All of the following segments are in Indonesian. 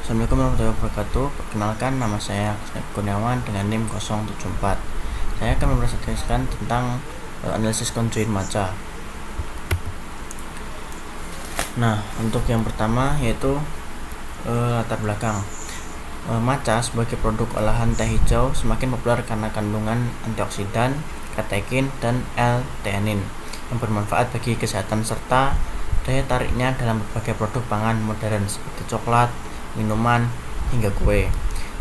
Assalamualaikum warahmatullahi wabarakatuh. Perkenalkan, nama saya Kusnep Kurniawan dengan NIM 074. Saya akan mempresentasikan tentang analisis conjoint matcha. Nah, untuk yang pertama yaitu latar belakang. Matcha sebagai produk olahan teh hijau semakin populer karena kandungan antioksidan, katekin, dan L-theanine yang bermanfaat bagi kesehatan serta daya tariknya dalam berbagai produk pangan modern seperti coklat, minuman, hingga kue.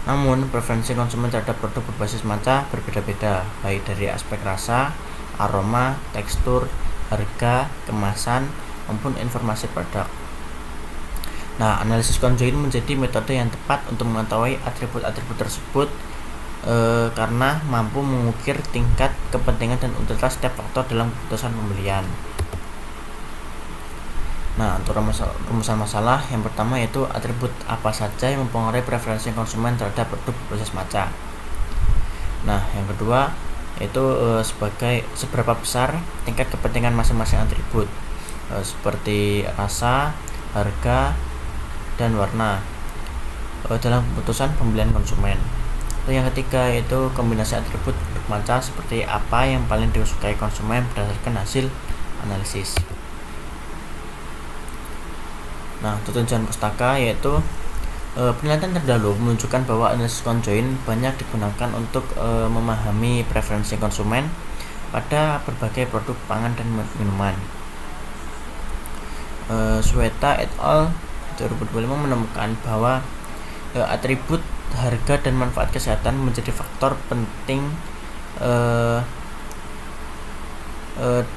Namun, preferensi konsumen terhadap produk berbasis matcha berbeda-beda, baik dari aspek rasa, aroma, tekstur, harga, kemasan, maupun informasi produk. Nah, analisis conjoint menjadi metode yang tepat untuk mengetahui atribut-atribut tersebut karena mampu mengukir tingkat kepentingan dan utilitas setiap faktor dalam keputusan pembelian. Nah, untuk rumusan masalah yang pertama yaitu atribut apa saja yang mempengaruhi preferensi konsumen terhadap produk berbasis matcha. Nah, yang kedua yaitu sebagai seberapa besar tingkat kepentingan masing-masing atribut seperti rasa, harga, dan warna dalam keputusan pembelian konsumen. Lalu yang ketiga yaitu kombinasi atribut produk matcha seperti apa yang paling disukai konsumen berdasarkan hasil analisis. Nah, tujuan pustaka yaitu penelitian terdahulu menunjukkan bahwa analisis conjoint banyak digunakan untuk memahami preferensi konsumen pada berbagai produk pangan dan minuman. Sweta et al. 2025 menemukan bahwa atribut harga dan manfaat kesehatan menjadi faktor penting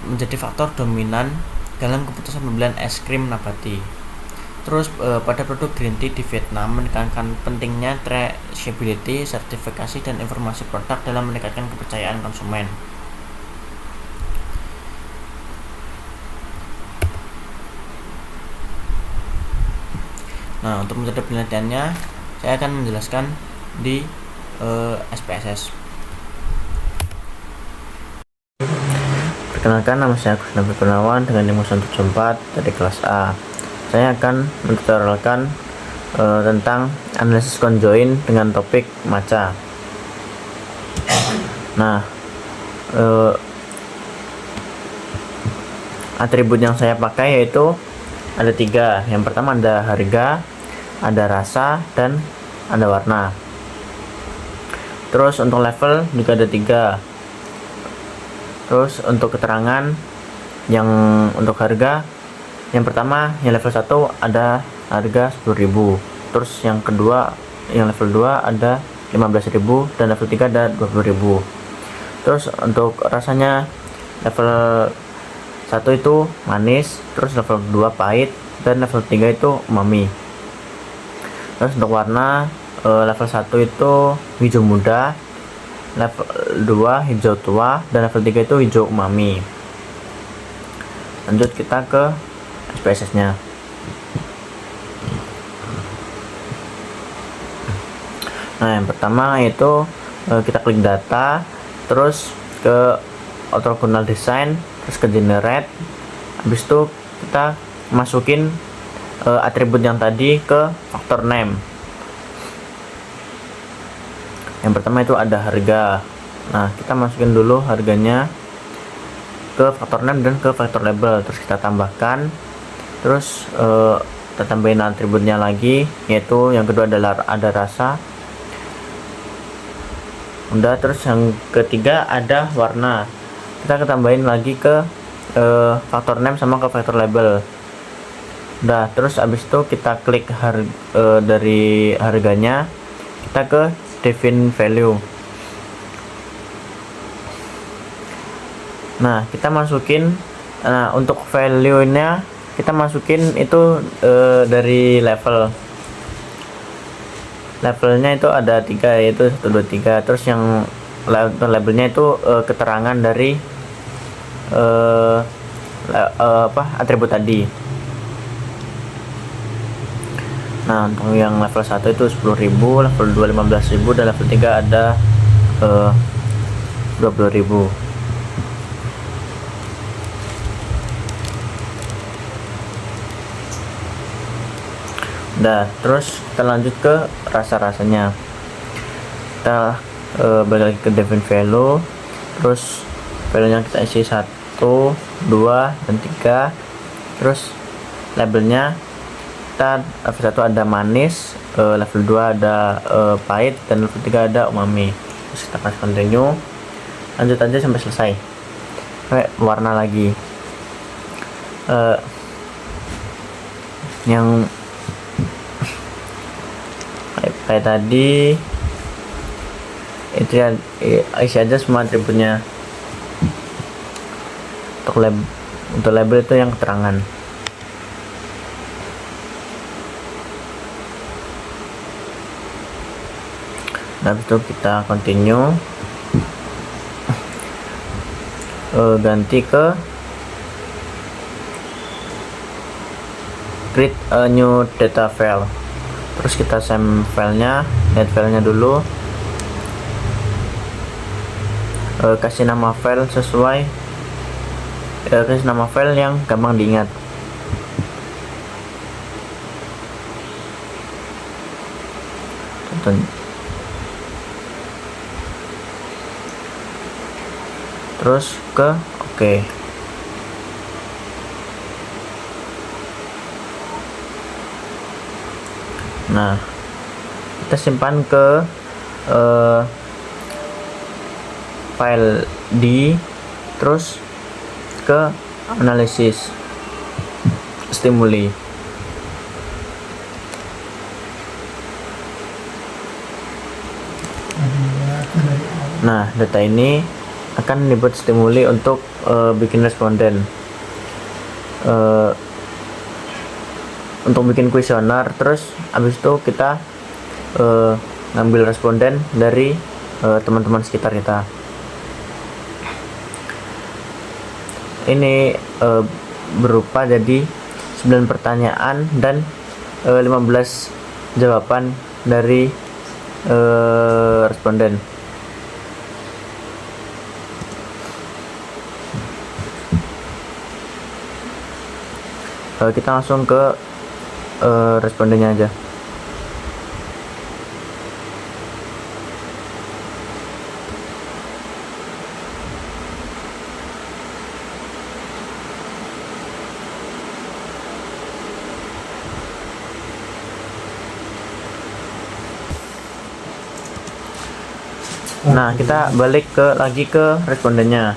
menjadi faktor dominan dalam keputusan pembelian es krim nabati. Terus pada produk green tea di Vietnam menekankan pentingnya traceability, sertifikasi, dan informasi produk dalam meningkatkan kepercayaan konsumen. Nah, untuk metode penelitiannya saya akan menjelaskan di SPSS. Perkenalkan, nama saya Kusnep Kurniawan dengan NIM 074 dari kelas A. Saya akan mentutorialkan tentang analisis conjoint dengan topik matcha. Nah, atribut yang saya pakai yaitu ada 3. Yang pertama ada harga, ada rasa, dan ada warna. Terus untuk level juga ada 3. Terus untuk keterangan yang untuk harga, yang pertama yang level 1 ada harga 10.000. Terus yang kedua yang level 2 ada 15.000 dan level 3 ada 20.000. Terus untuk rasanya level 1 itu manis, terus level 2 pahit, dan level 3 itu umami. Terus untuk warna level 1 itu hijau muda, level 2 hijau tua, dan level 3 itu hijau umami. Lanjut kita ke SPSS nya. Nah, yang pertama yaitu kita klik data, terus ke orthogonal design, terus ke generate. Habis itu kita masukin atribut yang tadi ke faktor name. Yang pertama itu ada harga. Nah, kita masukin dulu harganya ke faktor name dan ke faktor label, terus kita tambahkan. Terus kita tambahin atributnya lagi, yaitu yang kedua adalah ada rasa. Udah, terus yang ketiga ada warna. Kita tambahin lagi ke faktor name sama ke faktor label. Udah, terus abis itu kita klik dari harganya, kita ke define value. Nah, kita masukin untuk value nya kita masukin itu dari levelnya itu ada 3, yaitu 1, 2, 3. Terus yang labelnya itu keterangan dari atribut tadi. Nah, untuk yang level 1 itu 10.000, level 2 15.000, dan level 3 ada 20.000. Nah, terus kita lanjut ke rasa-rasanya. Kita balik lagi ke define value, terus value nya kita isi 1, 2, dan 3. Terus labelnya kita level 1 ada manis, level 2 ada pahit, dan level 3 ada umami. Terus kita kasih continue, lanjut aja sampai selesai, sampai warna lagi. Yang kayak tadi itu ya, isi aja semua atributnya. Untuk label itu yang keterangan. Nah, habis itu kita continue, ganti ke create a new data file. Terus kita save filenya, lihat filenya dulu, kasih nama file sesuai, kasih nama file yang gampang diingat. Terus ke oke. Nah, kita simpan ke file D, terus ke analisis stimuli. Nah, data ini akan dibuat stimuli untuk bikin responden, untuk bikin kuesioner. Terus habis itu kita ngambil responden dari teman-teman sekitar kita. Ini berupa jadi 9 pertanyaan dan 15 jawaban dari responden. Kita langsung ke respondennya aja. Nah, kita balik lagi ke respondennya,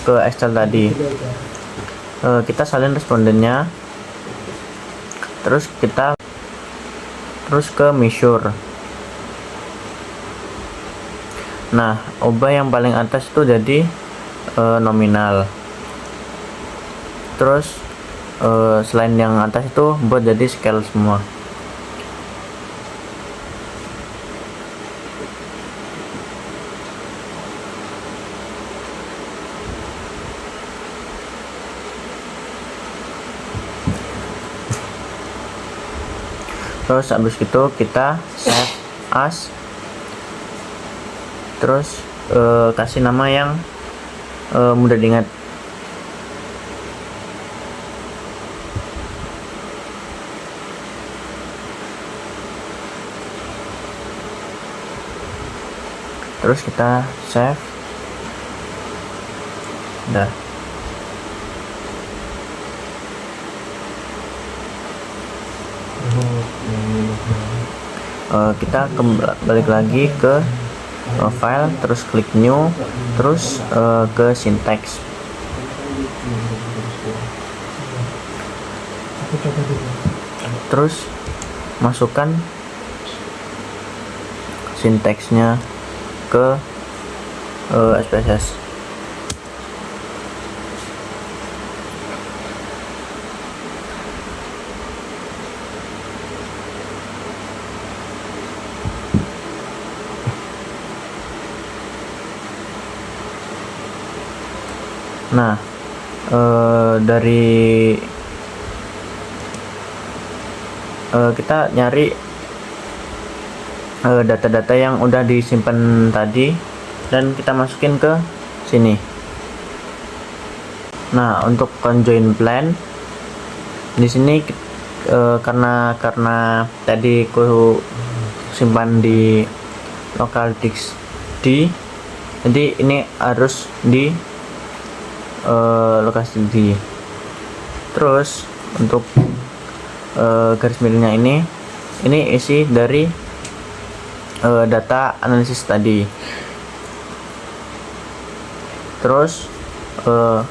ke Excel tadi. Kita salin respondennya, terus kita ke measure. Nah, ubah yang paling atas itu jadi nominal. Terus selain yang atas itu buat jadi scale semua. Terus habis itu kita save as, terus kasih nama yang mudah diingat. Terus kita save. Udah. Kita balik lagi ke file, terus klik new, terus ke syntax. Terus masukkan sintaksnya ke SPSS. Nah, dari kita nyari data-data yang udah disimpan tadi dan kita masukin ke sini. Nah, untuk conjoin plan di sini karena tadi ku simpan di local disk D, jadi ini harus di lokasi D. Terus untuk garis miringnya ini isi dari data analisis tadi. Terus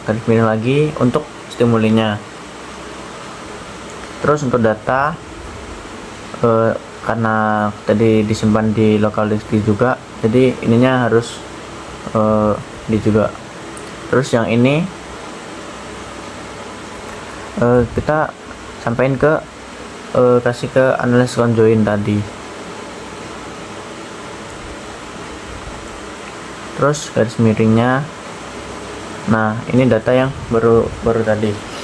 garis miring lagi untuk stimulinya. Terus untuk data karena tadi disimpan di local disk juga, jadi ininya harus di juga. Terus yang ini kita sampaikan ke kasih ke analysis conjoin tadi. Terus garis miringnya, nah ini data yang baru tadi.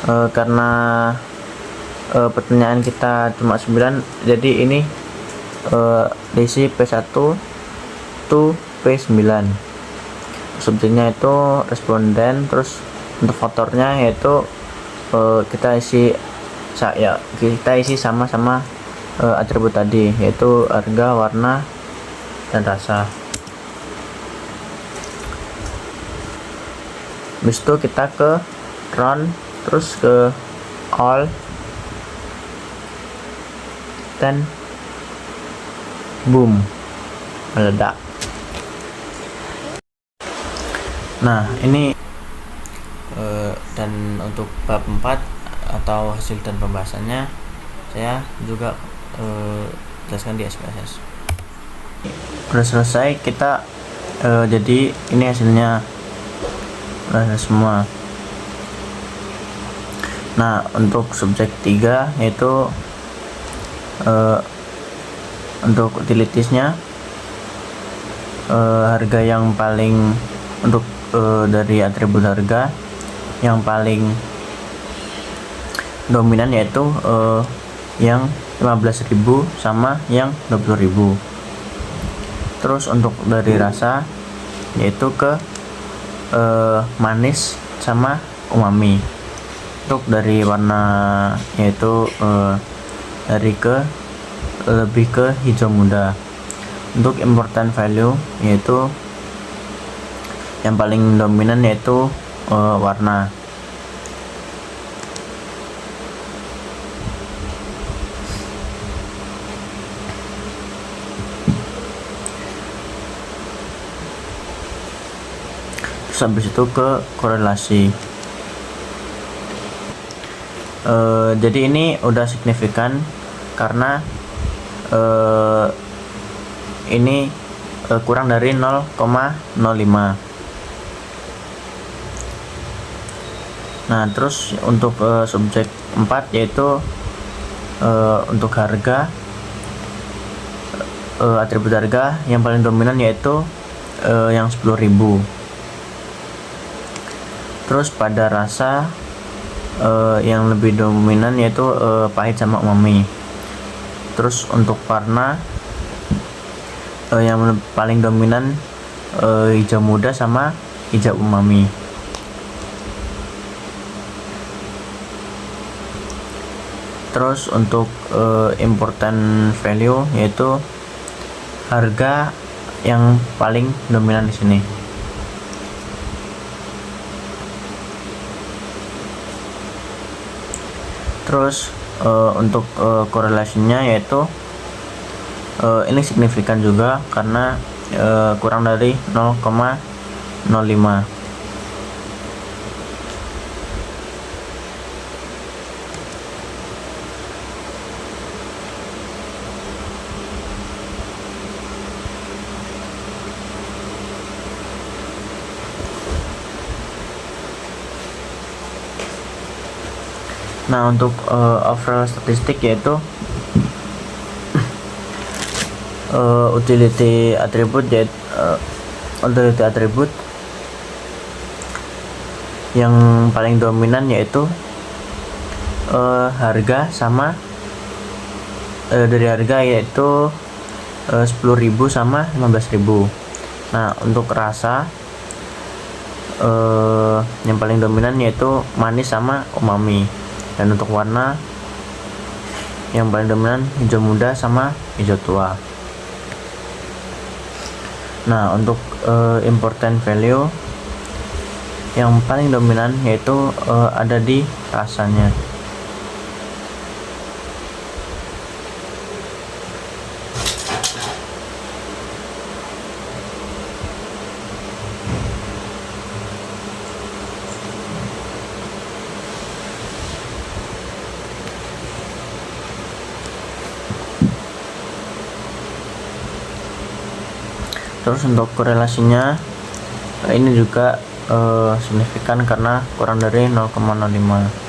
Karena pertanyaan kita cuma 9, jadi ini diisi P1 to P9. Subjeknya itu responden, terus untuk faktornya yaitu kita isi sama-sama atribut tadi, yaitu harga, warna, dan rasa. Habis itu kita ke run, terus ke all, dan boom, meledak. Nah ini dan untuk bab 4 atau hasil dan pembahasannya saya juga jelaskan di SPSS. Udah selesai kita, jadi ini hasilnya udah semua. Nah untuk subjek 3 yaitu untuk utilitiesnya, harga yang paling untuk dari atribut harga yang paling dominan yaitu yang 15.000 sama yang 20.000. Terus untuk dari rasa yaitu ke manis sama umami. Untuk dari warna yaitu dari lebih ke hijau muda. Untuk important value yaitu yang paling dominan yaitu warna. Terus habis itu ke korelasi. Jadi ini udah signifikan karena ini kurang dari 0,05. Nah terus untuk subjek 4 yaitu untuk harga, atribut harga yang paling dominan yaitu yang 10.000. Terus pada rasa yang lebih dominan yaitu pahit sama umami. Terus untuk warna yang paling dominan hijau muda sama hijau umami. Terus untuk important value yaitu harga yang paling dominan di sini. Terus untuk korelasinya yaitu ini signifikan juga karena kurang dari 0,05. Nah untuk overall statistik yaitu utility attribute utility attribute yang paling dominan yaitu harga sama dari harga yaitu 10.000 sama 15.000. Nah untuk rasa yang paling dominan yaitu manis sama umami. Dan untuk warna yang paling dominan hijau muda sama hijau tua. Nah, untuk important value yang paling dominan yaitu ada di rasanya. Terus untuk korelasinya ini juga signifikan karena kurang dari 0,05.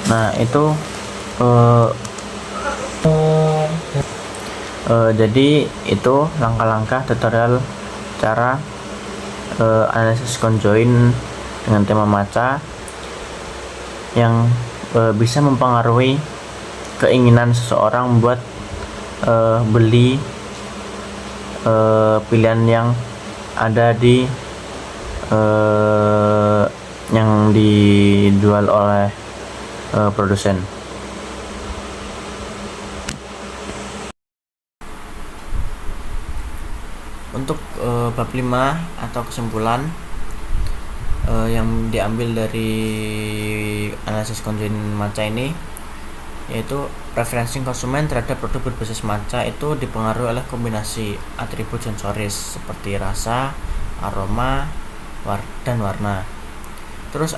Nah, itu jadi itu langkah-langkah tutorial cara analisis conjoin dengan tema matcha yang bisa mempengaruhi keinginan seseorang buat beli pilihan yang ada di yang dijual oleh produsen. Untuk bab 5 atau kesimpulan yang diambil dari analisis conjoin matcha ini, yaitu preferensi konsumen terhadap produk berbasis matcha itu dipengaruhi oleh kombinasi atribut sensoris seperti rasa, aroma, dan warna. Terus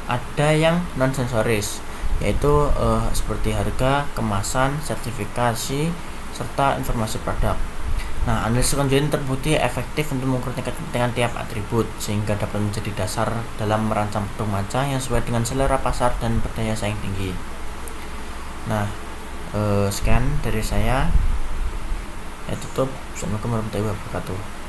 ada yang non sensoris, yaitu seperti harga, kemasan, sertifikasi, serta informasi produk. Nah, analisis conjoin terbukti efektif untuk mengukur tingkat kepentingan tiap atribut sehingga dapat menjadi dasar dalam merancang produk matcha yang sesuai dengan selera pasar dan berdaya saing tinggi. Nah, sekian dari saya. Tutup. Assalamualaikum warahmatullahi wabarakatuh.